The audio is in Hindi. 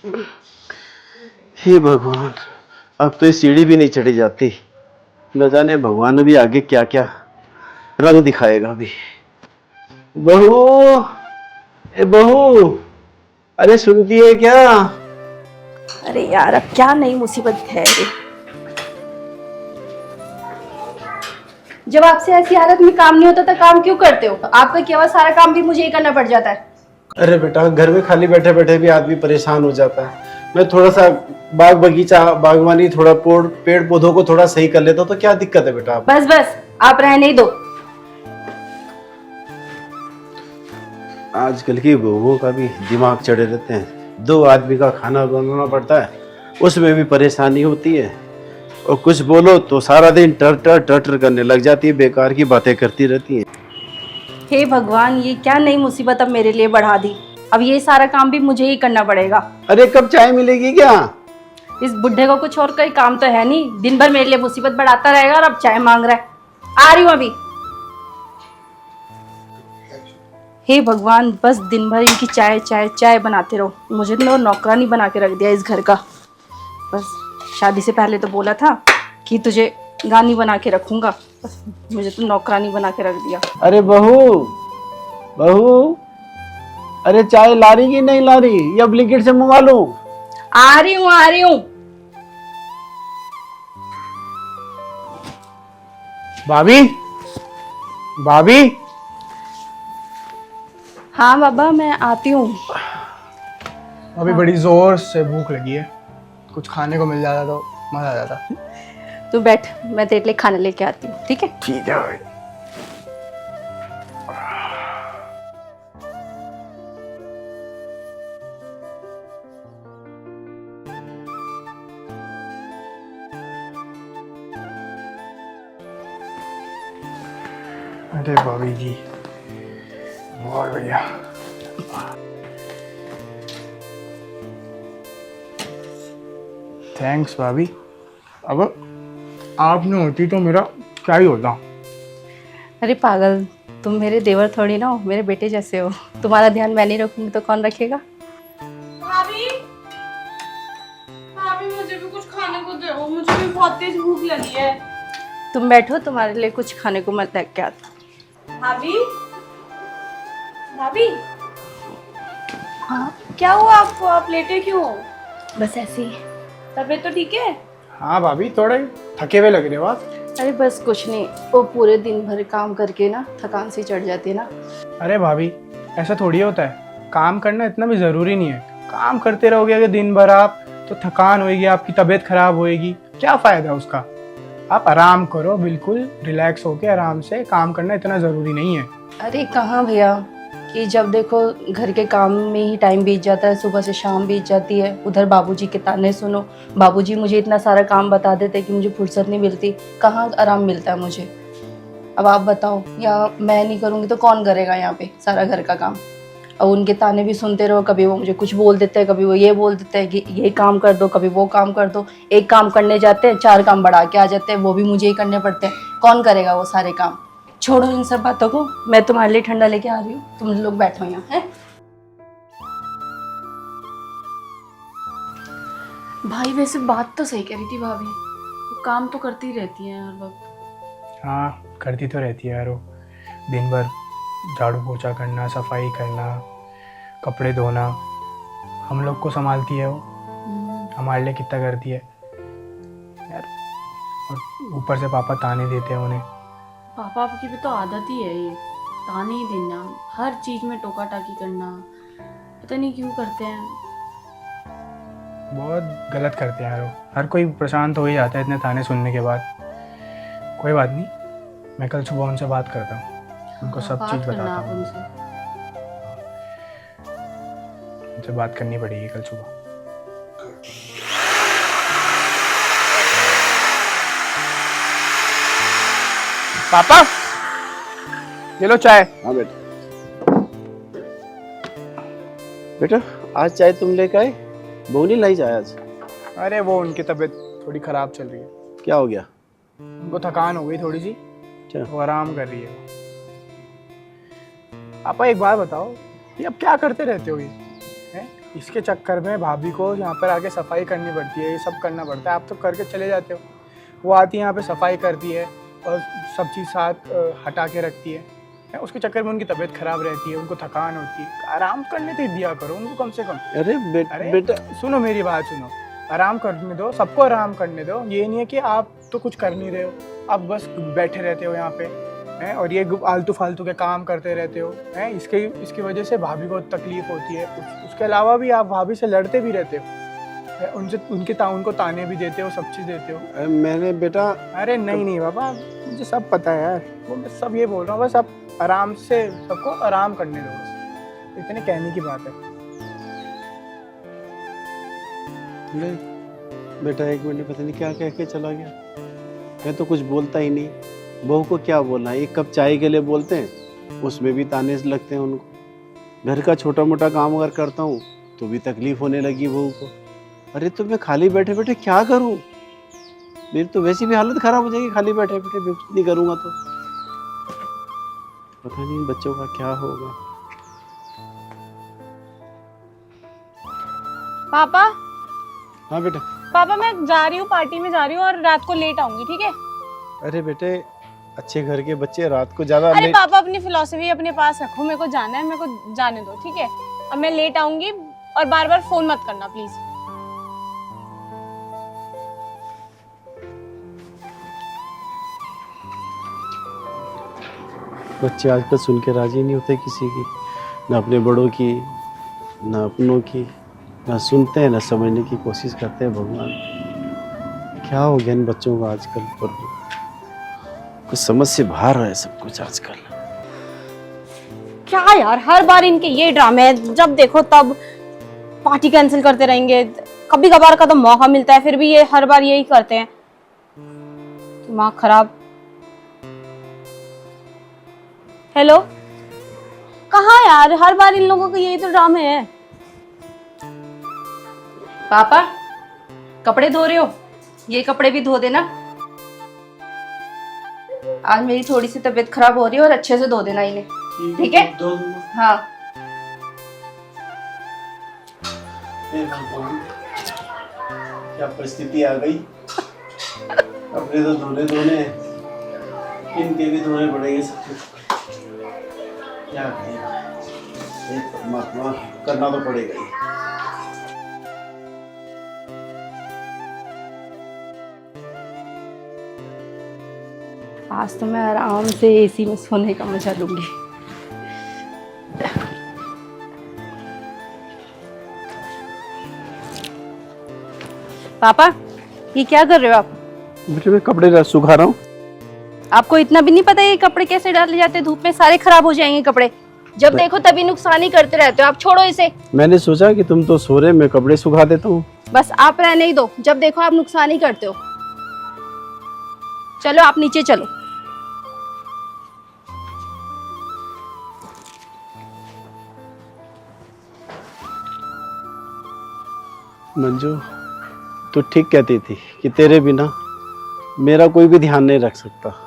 हे भगवान, अब तो ये सीढ़ी भी नहीं चढ़ी जाती। न जाने भगवान भी आगे क्या क्या रंग दिखाएगा अभी। बहू, ए बहू, अरे सुनती है क्या? अरे यार, अब क्या नई मुसीबत है ये। जब आपसे ऐसी हालत में काम नहीं होता तो काम क्यों करते हो? आपका किया हुआ सारा काम भी मुझे ही करना पड़ जाता है। अरे बेटा, घर में खाली बैठे बैठे भी आदमी परेशान हो जाता है। मैं थोड़ा सा बाग बगीचा, बागवानी, थोड़ा पेड़ पौधों को थोड़ा सही कर लेता तो क्या दिक्कत है बेटा? बस बस, आप रहने ही दो। आजकल की बहुओं का भी दिमाग चढ़े रहते हैं। 2 आदमी का खाना बनाना पड़ता है, उसमें भी परेशानी होती है। और कुछ बोलो तो सारा दिन टर करने लग जाती है, बेकार की बातें करती रहती हैं। हे भगवान, ये क्या नई मुसीबत अब मेरे लिए बढ़ा दी। अब ये सारा काम भी मुझे ही करना पड़ेगा। अरे कब चाय मिलेगी क्या? इस बुढ़े को कुछ और कोई काम तो है नहीं, दिन भर मेरे लिए मुसीबत बढ़ाता रहेगा और अब चाय मांग रहा है। आ रही हूँ अभी। हे भगवान, बस दिन भर इनकी चाय चाय चाय बनाते रहो। मुझे तो नौकरानी बना के रख दिया इस घर का। बस शादी से पहले तो बोला था कि तुझे गानी बना के रखूंगा, बस मुझे तो नौकरानी बना के रख दिया। अरे बहू, बहू, अरे चाय ला रही कि नहीं ला रही, या ब्लिंकिट से मंगा लूं? आ रही हूँ, आ रही हूँ। भाभी, भाभी। हाँ बाबा, मैं आती हूँ। अभी बड़ी जोर से भूख लगी है, कुछ खाने को मिल जाता तो मजा आ जाता। तू बैठ, मैं तेरे लिए खाना लेके आती हूँ, ठीक है? ठीक है भाई। अरे भाभी जी, बहुत बढ़िया। थैंक्स भाभी। अब आप नहीं होती तो मेरा क्या ही होता। अरे पागल, तुम मेरे देवर थोड़ी ना हो, मेरे बेटे जैसे हो। तुम्हारा ध्यान मैं नहीं रखूंगी तो कौन रखेगा? भाभी, भाभी मुझे भी कुछ खाने को दो, मुझे भी बहुत तेज भूख लगी है। तुम बैठो, तुम्हारे लिए कुछ खाने को मैं लेके आती हूँ। भाभी, भाभी, हाँ, क्या हुआ आपको? आप लेटे क्यों हो? बस ऐसे ही। तबीयत तो ठीक है? हाँ भाभी, थोड़े थके हुए लग रहे हो आप। अरे बस कुछ नहीं, वो पूरे दिन भर काम करके ना थकान सी चढ़ जाती है ना। अरे भाभी, ऐसा थोड़ी होता है, काम करना इतना भी ज़रूरी नहीं है। काम करते रहोगे अगर दिन भर आप तो थकान होएगी, आपकी तबीयत खराब होएगी, क्या फ़ायदा उसका। आप आराम करो, बिल्कुल रिलैक्स होके आराम से काम करना इतना ज़रूरी नहीं है। अरे कहाँ भैया, कि जब देखो घर के काम में ही टाइम बीत जाता है, सुबह से शाम बीत जाती है। उधर बाबूजी के ताने सुनो, बाबूजी मुझे इतना सारा काम बता देते कि मुझे फुर्सत नहीं मिलती, कहाँ आराम मिलता है मुझे। अब आप बताओ, या मैं नहीं करूँगी तो कौन करेगा यहाँ पे सारा घर का काम? और उनके ताने भी सुनते रहो, कभी वो मुझे कुछ बोल देते हैं, कभी वो ये बोल देते हैं कि ये काम कर दो, कभी वो काम कर दो। एक काम करने जाते हैं 4 काम बढ़ा के आ जाते हैं, वो भी मुझे ही करने पड़ते हैं। कौन करेगा वो सारे काम? छोड़ो इन सब बातों को, मैं तुम्हारे लिए ठंडा लेके आ रही हूँ, तुम लोग बैठो यहाँ। है भाई, वैसे बात तो सही कह रही थी भाभी, वो काम तो करती ही रहती है हर वक्त। हाँ, करती तो रहती है यार वो। दिन भर झाड़ू पोछा करना, सफाई करना, कपड़े धोना, हम लोग को संभालती है वो। हमारे लिए कितना करती है यार। और ऊपर से पापा ताने देते हैं उन्हें। पापा की भी तो आदत ही है ये, ताने ही देना, हर चीज में टोका टाकी करना, पता नहीं क्यों करते हैं। बहुत गलत करते हैं यार वो। हर कोई परेशान तो हो ही जाता है इतने ताने सुनने के बाद। कोई बात नहीं, मैं कल सुबह उनसे बात करता हूँ, उनको सब बात चीज़ करना बताता आप हूँ। उनसे। उनसे बात करनी पड़ेगी कल सुबह। पापा, ये लो चाय। हाँ बेटा। बेटा, आज चाय तुम लेकर आए? बहू नहीं लाई चाय आज? अरे वो उनकी तबीयत थोड़ी ख़राब चल रही है, क्या हो गया? उनको थकान हो गई थोड़ी सी, अच्छा। वो आराम कर रही है। पापा एक बात बताओ, ये अब क्या करते रहते हो ये? हैं? इसके चक्कर में भाभी को यहाँ पर आके सफाई करनी पड़ती है, ये सब करना पड़ता है। आप तो करके चले जाते हो, वो आती है यहाँ पे सफाई करती है और सब चीज़ साथ हटा के रखती है। उसके चक्कर में उनकी तबीयत खराब रहती है, उनको थकान होती है। आराम करने तो दिया करो उनको कम से कम। अरे बेटा सुनो मेरी बात सुनो, आराम करने दो, सबको आराम करने दो। ये नहीं है कि आप तो कुछ कर नहीं रहे हो, आप बस बैठे रहते हो यहाँ पे हैं और ये आलतू फालतू के काम करते रहते हो हैं। इसकी वजह से भाभी को तकलीफ होती है। उसके अलावा भी आप भाभी से लड़ते भी रहते हो, उनसे उनको ताने भी देते हो, सब चीज़ देते हो। मैंने बेटा, अरे नहीं बाबा, मुझे सब पता है यार, वो मैं सब ये बोल रहा हूँ, बस आप आराम से सबको आराम करने दो, बस इतने कहने की बात है। ले बेटा, 1 मिनट पता नहीं क्या कह के चला गया। मैं तो कुछ बोलता ही नहीं, बहू को क्या बोलना है। 1 कप चाय के लिए बोलते हैं, उसमें भी ताने लगते हैं उनको। घर का छोटा मोटा काम अगर करता हूँ तो भी तकलीफ होने लगी बहू को। अरे तो मैं खाली बैठे बैठे क्या करूँ, मेरी तो वैसी भी हालत खराब हो जाएगी खाली बैठे बैठे, नहीं करूँगा तो। पता नहीं इन बच्चों का क्या होगा। पापा, हाँ बेटा। पापा मैं जा रही हूँ, पार्टी में जा रही हूँ और रात को लेट आऊंगी, ठीक है? अरे बेटे, अच्छे घर के बच्चे रात को ज्यादा अरे पापा अपनी फिलॉसफी अपने पास रखो, मेरे को जाना है, मेरे को जाने दो, ठीक है? अब मैं लेट आऊंगी और बार बार फोन मत करना प्लीज। बच्चे आजकल सुन के राजी नहीं होते किसी की, ना अपने बड़ों की ना अपनों की, ना सुनते हैं ना समझने की कोशिश करते हैं। भगवान क्या हो गया इन बच्चों का आजकल, पर कुछ समझ से बाहर है सब कुछ आजकल। क्या यार, हर बार इनके ये ड्रामे हैं, जब देखो तब पार्टी कैंसिल करते रहेंगे। कभी कभार का तो मौका मिलता है, फिर भी ये हर बार यही करते हैं। दिमाग खराब। हेलो, कहाँ यार, हर बार इन लोगों के यही तो ड्रामे हैं। पापा, कपड़े धो रहे हो? ये कपड़े भी धो देना। आज मेरी थोड़ी सी तबीयत खराब हो रही है और अच्छे से धो देना इन्हें, ठीक है? हाँ। क्या परिस्थिति आ गई, कपड़े तो धोने इनके भी धोने पड़ेंगे सब। क्या परमात्मा, करना तो पड़ेगा ही। आज तो मैं आराम से एसी में सोने का मजा लूंगी। पापा, ये क्या कर रहे हो आप? बेटे मैं कपड़े सुखा रहा हूँ। आपको इतना भी नहीं पता ये कपड़े कैसे डाले जाते हैं? धूप में सारे खराब हो जाएंगे कपड़े। जब देखो तभी नुकसान ही करते रहते हो आप। छोड़ो इसे। मैंने सोचा कि तुम तो सो रहे, मैं कपड़े सुखा देता हूँ। बस आप रहने ही दो, जब देखो आप नुकसान ही करते हो। चलो आप नीचे चलो। मंजू, तू ठीक कहती थी कि तेरे बिना मेरा कोई भी ध्यान नहीं रख सकता।